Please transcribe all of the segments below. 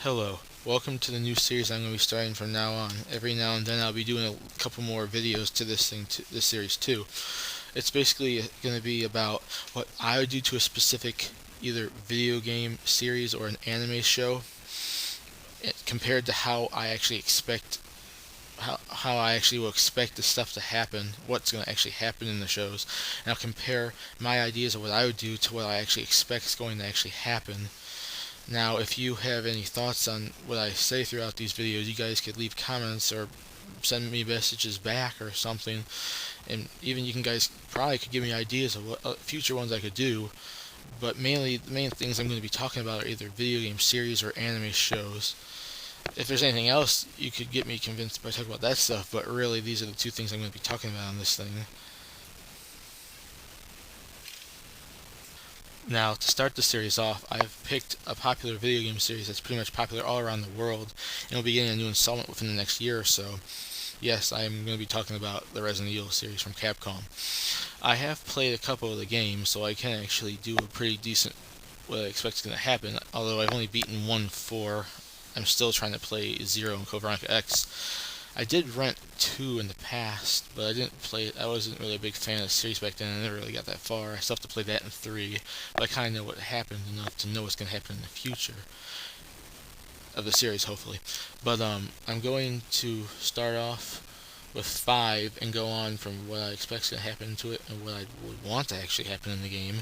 Hello, welcome to the new series I'm going to be starting from now on. Every now and then I'll be doing a couple more videos to this series too. It's basically going to be about what I would do to a specific either video game series or an anime show compared to how I actually expect how I actually will expect the stuff to happen, what's going to actually happen in the shows, and I'll compare my ideas of what I would do to what I actually expect is going to actually happen. Now, if you have any thoughts on what I say throughout these videos, you guys could leave comments or send me messages back or something, and even you guys probably could give me ideas of what future ones I could do. But mainly, the main things I'm going to be talking about are either video game series or anime shows. If there's anything else, you could get me convinced by talking about that stuff. But really, these are the two things I'm going to be talking about on this thing. Now, to start the series off, I've picked a popular video game series that's pretty much popular all around the world, and we'll be getting a new installment within the next year or so. Yes, I'm going to be talking about the Resident Evil series from Capcom. I have played a couple of the games, so I can actually do a pretty decent what I expect is going to happen, although I've only beaten 1-4. I'm still trying to play 0 and Code Veronica X. I did rent 2 in the past, but I didn't play it. I wasn't really a big fan of the series back then. I never really got that far. I still have to play that in 3, but I kind of know what happened enough to know what's going to happen in the future of the series, hopefully. But I'm going to start off with 5 and go on from what I expect is going to happen to it and what I would want to actually happen in the game,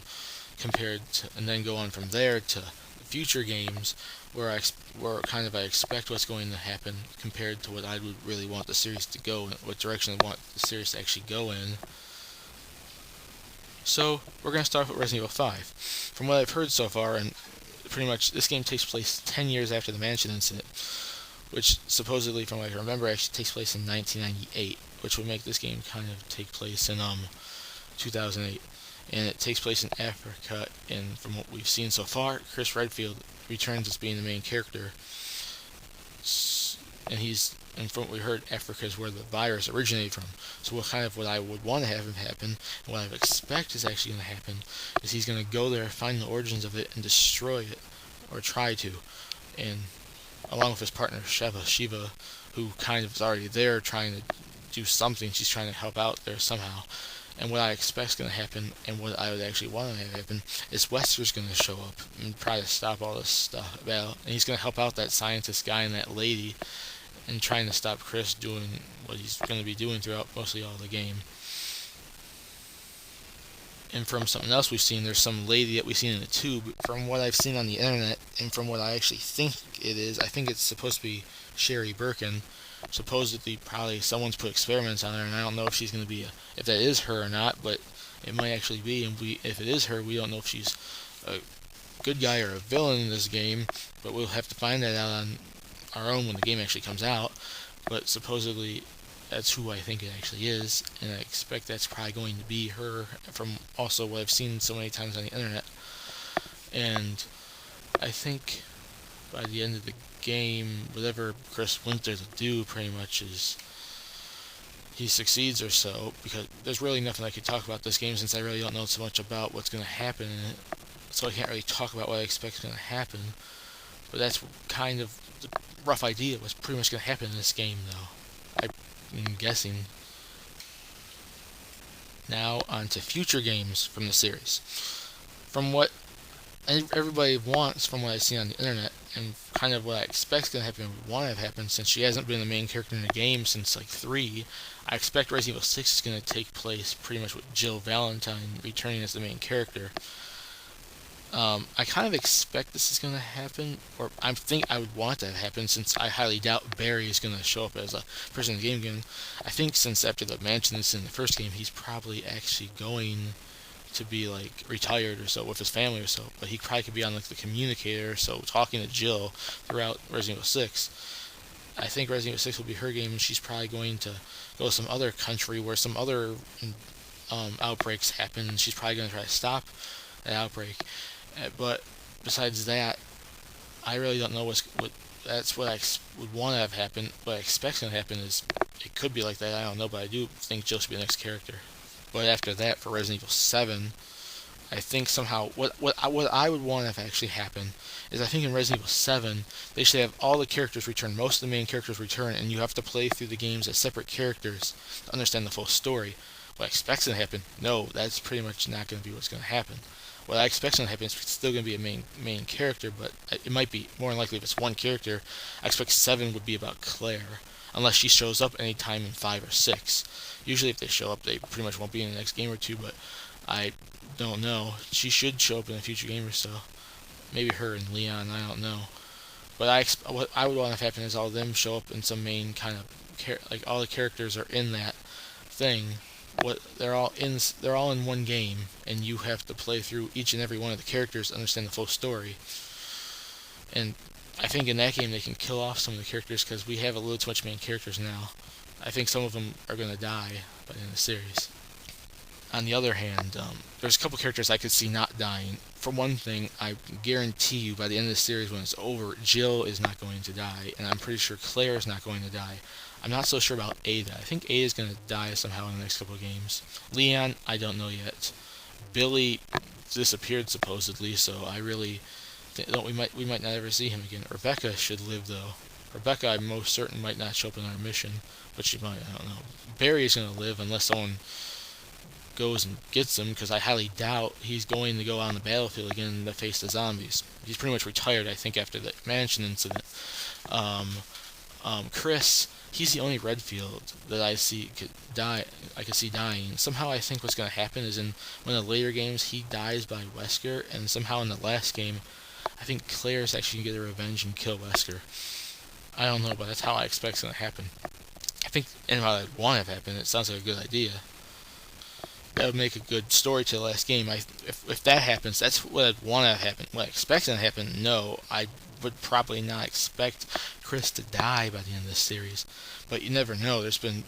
and then go on from there to future games where I expect what's going to happen compared to what I would really want the series to go in, what direction I want the series to actually go in. So we're going to start with Resident Evil 5. From what I've heard so far, and pretty much this game takes place 10 years after the Mansion incident, which supposedly, from what I remember, actually takes place in 1998, which would make this game kind of take place in 2008. And it takes place in Africa, and from what we've seen so far, Chris Redfield returns as being the main character, and from what we heard, Africa is where the virus originated from. So what I would want to have him happen, and what I would expect is actually going to happen, is he's going to go there, find the origins of it, and destroy it, or try to, and along with his partner Shiva, who kind of is already there trying to do something. She's trying to help out there somehow. And what I expect is going to happen, and what I would actually want to have happen, is Wesker's going to show up and try to stop all this stuff. And he's going to help out that scientist guy and that lady, and trying to stop Chris doing what he's going to be doing throughout mostly all the game. And from something else we've seen, there's some lady that we've seen in the tube. From what I've seen on the internet, and from what I actually think it is, I think it's supposed to be Sherry Birkin. Supposedly, probably someone's put experiments on her, and I don't know if she's going to be if that is her or not, but it might actually be. And if it is her, we don't know if she's a good guy or a villain in this game, but we'll have to find that out on our own when the game actually comes out. But supposedly, that's who I think it actually is, and I expect that's probably going to be her from also what I've seen so many times on the internet. And I think by the end of the game, whatever Chris went there to do pretty much is he succeeds or so, because there's really nothing I could talk about this game since I really don't know so much about what's going to happen in it, so I can't really talk about what I expect is going to happen. But that's kind of the rough idea of what's pretty much going to happen in this game, though, I'm guessing. Now on to future games from the series. From what everybody wants, from what I've seen on the internet, and kind of what I expect is going to happen, want to have happened, since she hasn't been the main character in the game since like 3, I expect Resident Evil 6 is going to take place pretty much with Jill Valentine returning as the main character. I kind of expect this is going to happen, or I think I would want that to happen, since I highly doubt Barry is going to show up as a person in the game again. I think since after the Mansion incident in the first game, he's probably actually going to be like retired or so with his family or so, but he probably could be on like the communicator or so, talking to Jill throughout Resident Evil 6. I think Resident Evil 6 will be her game, and she's probably going to go to some other country where some other outbreaks happen, and she's probably going to try to stop that outbreak. But besides that, I really don't know what that's what I would want to have happen. What I expect to happen is it could be like that. I don't know, but I do think Jill should be the next character. But after that, for Resident Evil 7, I think somehow what I would want to have actually happen is I think in Resident Evil 7 they should have all the characters return, most of the main characters return, and you have to play through the games as separate characters to understand the full story. What I expect's going to happen? No, that's pretty much not going to be what's going to happen. What I expect's going to happen is it's still going to be a main character, but it might be more than likely if it's one character. I expect 7 would be about Claire, unless she shows up anytime in 5 or 6. Usually if they show up, they pretty much won't be in the next game or two, but I don't know. She should show up in a future game or so. Maybe her and Leon, I don't know. But what I would want to have happen is all of them show up in some main kind of like all the characters are in that thing. They're all in one game, and you have to play through each and every one of the characters to understand the full story. And I think in that game they can kill off some of the characters because we have a little too much main characters now. I think some of them are going to die by the end of the series. On the other hand, there's a couple characters I could see not dying. For one thing, I guarantee you by the end of the series when it's over, Jill is not going to die, and I'm pretty sure Claire is not going to die. I'm not so sure about Ada. I think Ada is going to die somehow in the next couple of games. Leon, I don't know yet. Billy disappeared supposedly, so I really we might not ever see him again. Rebecca should live though. Rebecca, I'm most certain might not show up in our mission, but she might. I don't know. Barry is going to live unless someone goes and gets him, because I highly doubt he's going to go on the battlefield again to face the zombies. He's pretty much retired, I think, after the mansion incident. Chris, he's the only Redfield that I see could die. I could see dying. Somehow, I think what's going to happen is in one of the later games, he dies by Wesker, and somehow in the last game, I think Claire's actually going to get her revenge and kill Wesker. I don't know, but that's how I expect it's going to happen. I think, and what I want to have happen, it sounds like a good idea. That would make a good story to the last game. If that happens, that's what I'd want to have happen. What I expect to happen, no. I would probably not expect Chris to die by the end of this series. But you never know. There's been...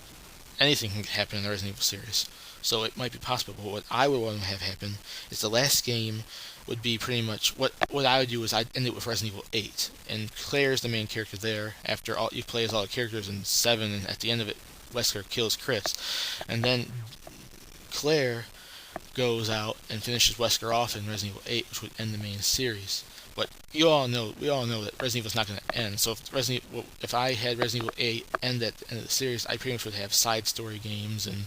anything can happen in the Resident Evil series. So it might be possible. But what I would want to have happen is the last game would be pretty much... What I would do is I'd end it with Resident Evil 8. And Claire's the main character there. After all, you play as all the characters in 7, and at the end of it, Wesker kills Chris. And then Claire goes out and finishes Wesker off in Resident Evil 8, which would end the main series. But we all know that Resident Evil's not going to end. So if I had Resident Evil 8 end at the end of the series, I pretty much would have side story games and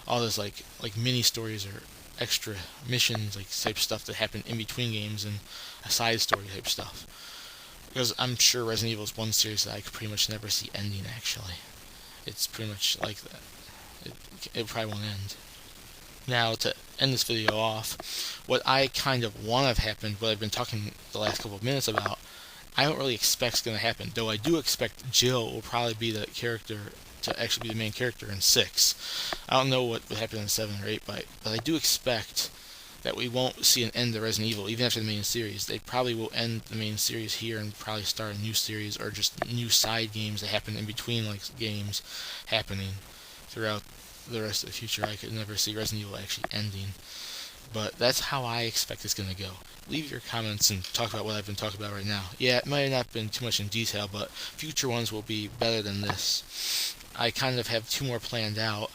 all those like mini stories or extra missions like type stuff that happen in between games and a side story type stuff. Because I'm sure Resident Evil is one series that I could pretty much never see ending. Actually, it's pretty much like that. It probably won't end. Now, to end this video off, what I kind of want to have happened, what I've been talking the last couple of minutes about, I don't really expect is going to happen, though I do expect Jill will probably be the character to actually be the main character in 6. I don't know what would happen in 7 or 8, but I do expect that we won't see an end to Resident Evil, even after the main series. They probably will end the main series here and probably start a new series or just new side games that happen in between like games happening throughout the rest of the future. I could never see Resident Evil actually ending. But that's how I expect it's going to go. Leave your comments and talk about what I've been talking about right now. Yeah, it might have not been too much in detail, but future ones will be better than this. I kind of have 2 more planned out,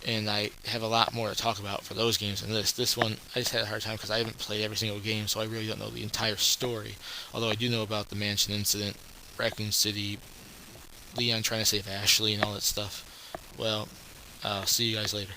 and I have a lot more to talk about for those games than this. This one, I just had a hard time because I haven't played every single game, so I really don't know the entire story. Although I do know about the mansion incident, Raccoon City, Leon trying to save Ashley and all that stuff. Well, I'll see you guys later.